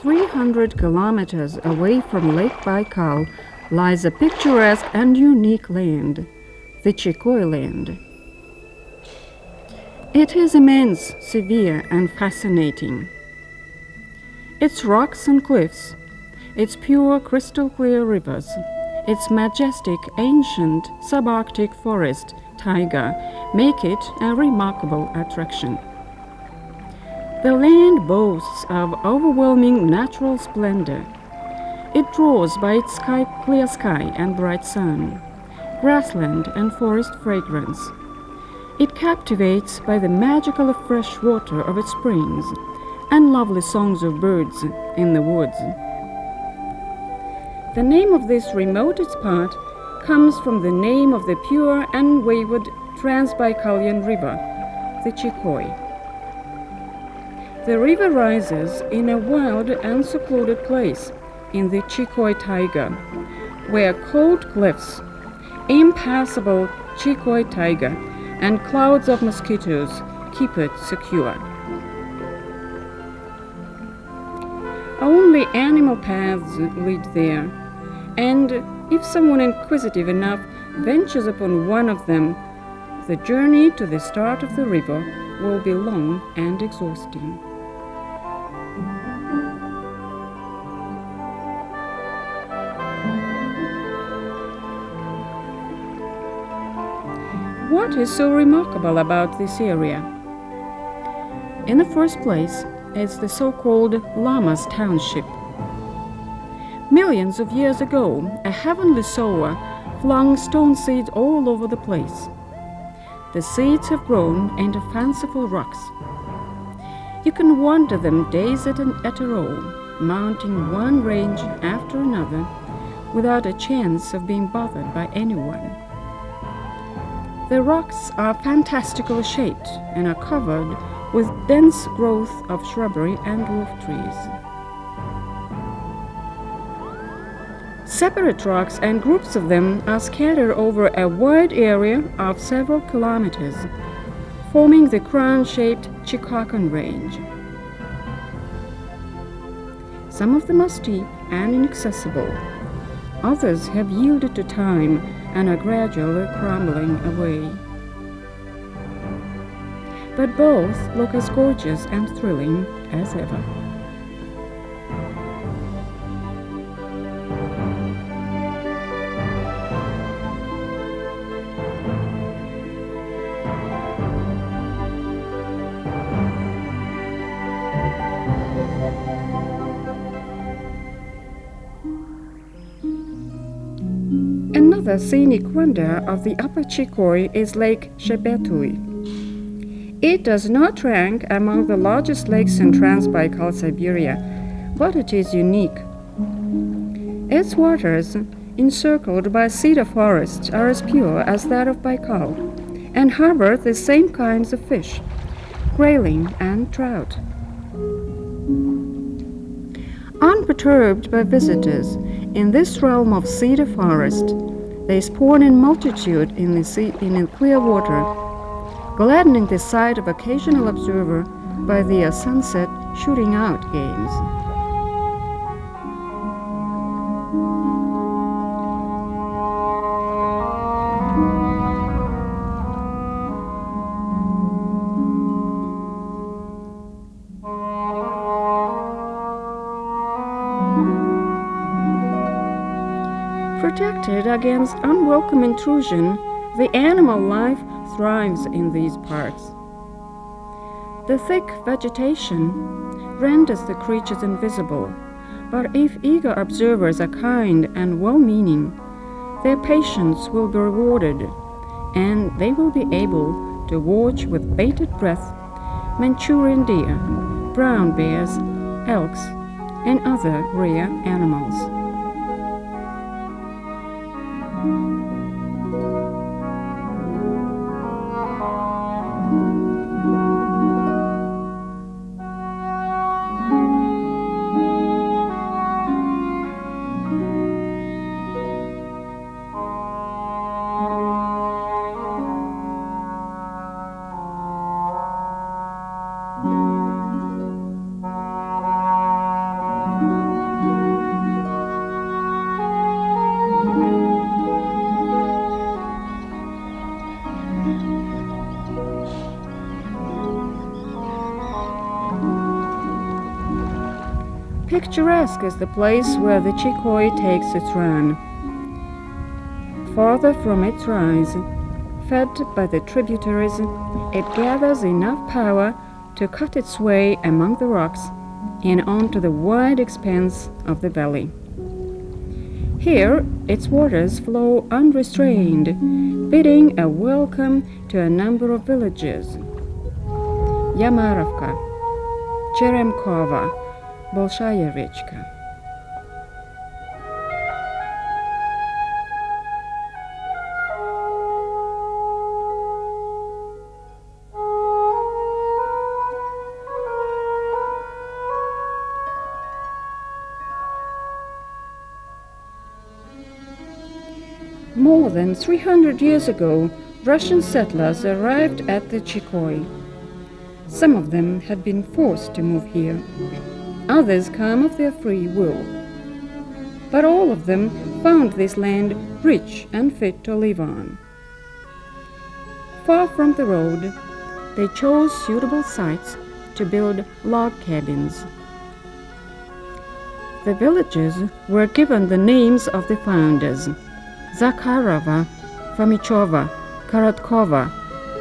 300 kilometers away from Lake Baikal lies a picturesque and unique land, the Chikoy land. It is immense, severe, and fascinating. Its rocks and cliffs, its pure crystal-clear rivers, its majestic ancient subarctic forest taiga make it a remarkable attraction. The land boasts of overwhelming natural splendor. It draws by its clear sky and bright sun, grassland and forest fragrance. It captivates by the magical fresh water of its springs and lovely songs of birds in the woods. The name of this remotest part comes from the name of the pure and wayward Trans-Baikalian river, the Chikoy. The river rises in a wild and secluded place in the Chikoy taiga, where cold cliffs, impassable Chikoy taiga, and clouds of mosquitoes keep it secure. Only animal paths lead there, and if someone inquisitive enough ventures upon one of them, the journey to the start of the river will be long and exhausting. What is so remarkable about this area? In the first place, it's the so-called Lamas Township. Millions of years ago, a heavenly sower flung stone seeds all over the place. The seeds have grown into fanciful rocks. You can wander them days at a row, mounting one range after another, without a chance of being bothered by anyone. The rocks are fantastically shaped and are covered with dense growth of shrubbery and dwarf trees. Separate rocks and groups of them are scattered over a wide area of several kilometers, forming the crown-shaped Chikakan Range. Some of them are steep and inaccessible. Others have yielded to time and are gradually crumbling away. But both look as gorgeous and thrilling as ever. Another scenic wonder of the Upper Chikoy is Lake Shebetui. It does not rank among the largest lakes in Trans-Baikal Siberia, but it is unique. Its waters, encircled by cedar forests, are as pure as that of Baikal and harbor the same kinds of fish, grayling and trout. Unperturbed by visitors, in this realm of cedar forest, they spawn in multitude in the clear water, gladdening the sight of occasional observer by their sunset shooting out games. Protected against unwelcome intrusion, the animal life thrives in these parts. The thick vegetation renders the creatures invisible, but if eager observers are kind and well-meaning, their patience will be rewarded, and they will be able to watch with bated breath Manchurian deer, brown bears, elks, and other rare animals. Picturesque is the place where the Chicoi takes its run. Farther from its rise, fed by the tributaries, it gathers enough power to cut its way among the rocks and onto the wide expanse of the valley. Here, its waters flow unrestrained, bidding a welcome to a number of villages: Yamarovka, Cheremkova, Bolshaya Rechka. More than 300 years ago, Russian settlers arrived at the Chicoi. Some of them had been forced to move here. Others came of their free will. But all of them found this land rich and fit to live on. Far from the road, they chose suitable sites to build log cabins. The villages were given the names of the founders: Zakharova, Fomichova, Korotkova,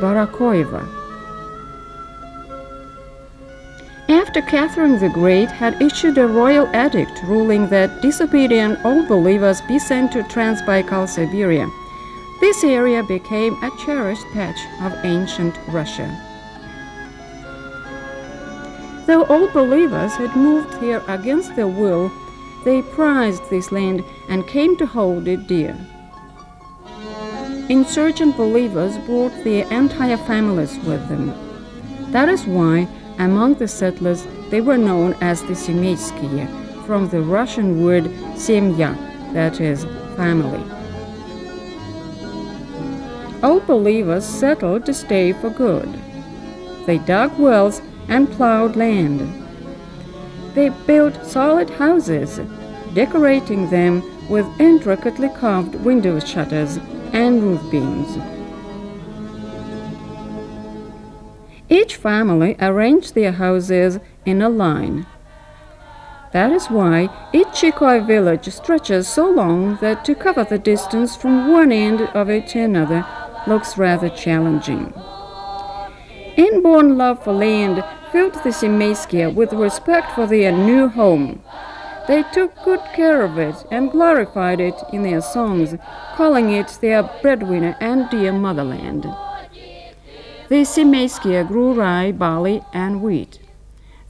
Barakoeva. After Catherine the Great had issued a royal edict ruling that disobedient old believers be sent to Transbaikal Siberia, this area became a cherished patch of ancient Russia. Though old believers had moved here against their will, they prized this land and came to hold it dear. Insurgent believers brought their entire families with them. That is why, among the settlers, they were known as the Semeyskiye, from the Russian word semya, that is, family. Old believers settled to stay for good. They dug wells and plowed land. They built solid houses, decorating them with intricately carved window shutters and roof beams. Each family arranged their houses in a line. That is why each Chicoi village stretches so long that to cover the distance from one end of it to another looks rather challenging. Inborn love for land filled the Semeyskiye with respect for their new home. They took good care of it and glorified it in their songs, calling it their breadwinner and dear motherland. The Semeyskiye grew rye, barley, and wheat.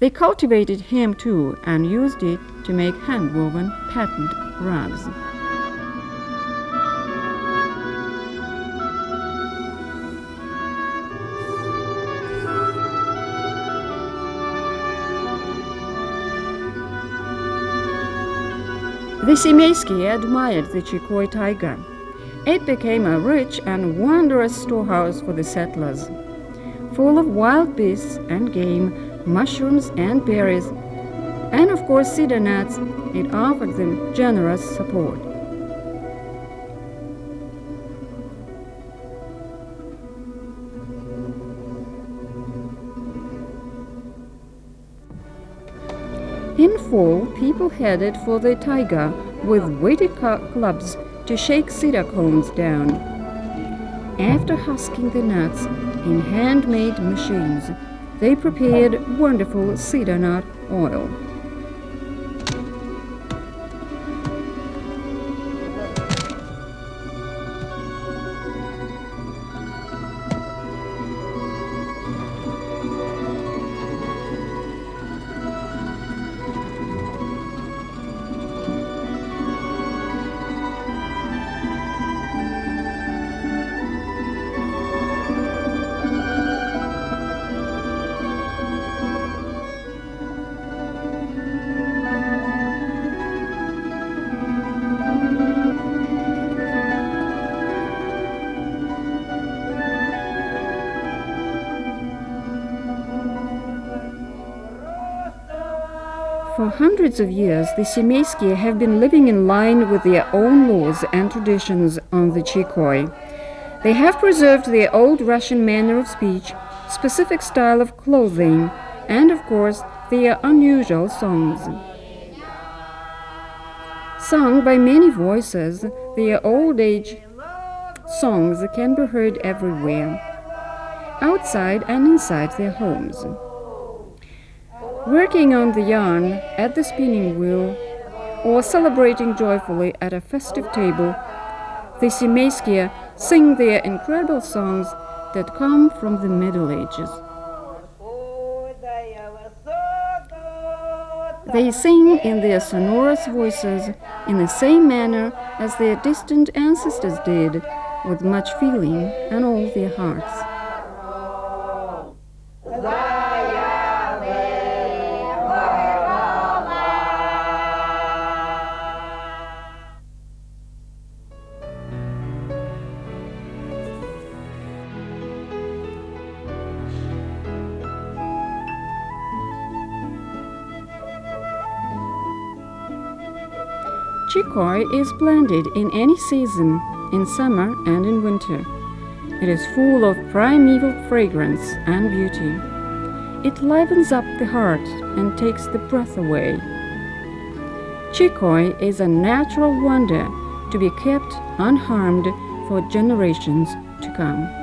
They cultivated hemp too and used it to make hand-woven patent rugs. The Semeyskiye admired the Chicoi taiga. It became a rich and wondrous storehouse for the settlers, full of wild beasts and game, mushrooms and berries, and of course cedar nuts. It offered them generous support. In fall, people headed for the taiga with weighted clubs to shake cedar cones down. After husking the nuts in handmade machines, they prepared wonderful cedar nut oil. For hundreds of years, the Semeyskiye have been living in line with their own laws and traditions on the Chicoi. They have preserved their old Russian manner of speech, specific style of clothing, and of course, their unusual songs. Sung by many voices, their old age songs can be heard everywhere, outside and inside their homes. Working on the yarn at the spinning wheel or celebrating joyfully at a festive table, the семейские sing their incredible songs that come from the Middle Ages. They sing in their sonorous voices in the same manner as their distant ancestors did, with much feeling and all their hearts. Чикой is planted in any season, in summer and in winter. It is full of primeval fragrance and beauty. It livens up the heart and takes the breath away. Чикой is a natural wonder to be kept unharmed for generations to come.